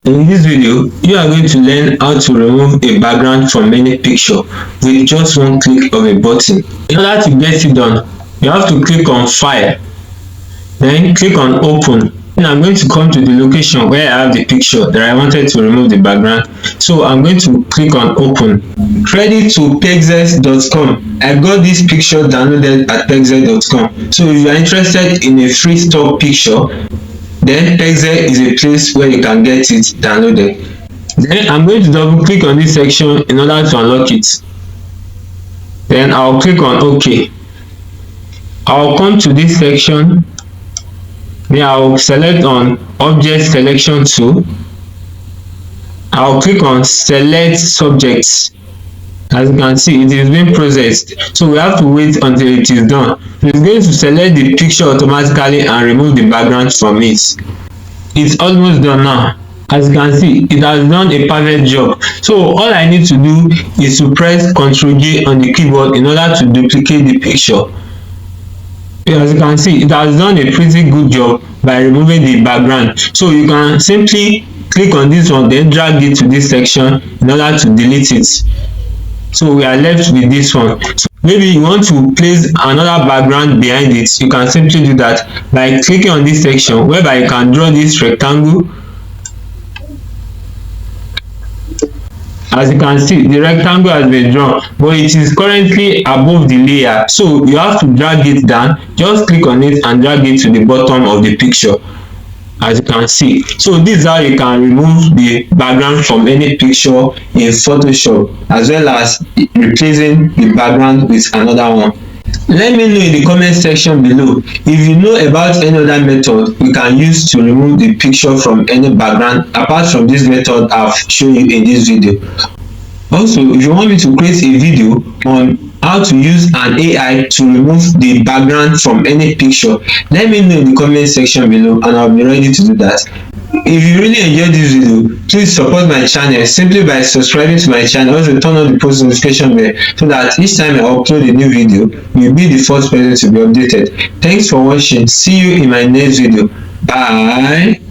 In this video, you are going to learn how to remove a background from any picture with just one click of a button. In order to get it done, you have to click on File, then click on Open. And I'm going to come to the location where I have the picture that I wanted to remove the background. So I'm going to click on Open. Credit to pexels.com. I got this picture downloaded at pexels.com. So if you are interested in a free stock picture, then Pexel is a place where you can get it downloaded. Then I'm going to double click on this section in order to unlock it. Then I'll click on OK. I'll come to this section. Then I'll select on Object Selection Tool. I'll click on Select Subjects. As you can see, it is being processed, so we have to wait until it is done. It's going to select the picture automatically and remove the background from it. It's almost done now. As you can see, it has done a perfect job. So all I need to do is to press Ctrl J on the keyboard in order to duplicate the picture. As you can see, it has done a pretty good job by removing the background. So you can simply click on this one, then drag it to this section in order to delete it. So we are left with this one. So maybe you want to place another background behind it, you can simply do that by clicking on this section whereby you can draw this rectangle. As you can see, the rectangle has been drawn, but it is currently above the layer, so you have to drag it down. Just click on it and drag it to the bottom of the picture. As you can see, so this is how you can remove the background from any picture in Photoshop, as well as replacing the background with another one. Let me know in the comment section below if you know about any other method you can use to remove the picture from any background apart from this method I've shown you in this video. Also, if you want me to create a video on how to use an AI to remove the background from any picture, let me know in the comment section below and I'll be ready to do that. If you really enjoyed this video, please support my channel simply by subscribing to my channel. Also turn on the post notification bell so that each time I upload a new video, you'll be the first person to be updated. Thanks for watching. See you in my next video. Bye.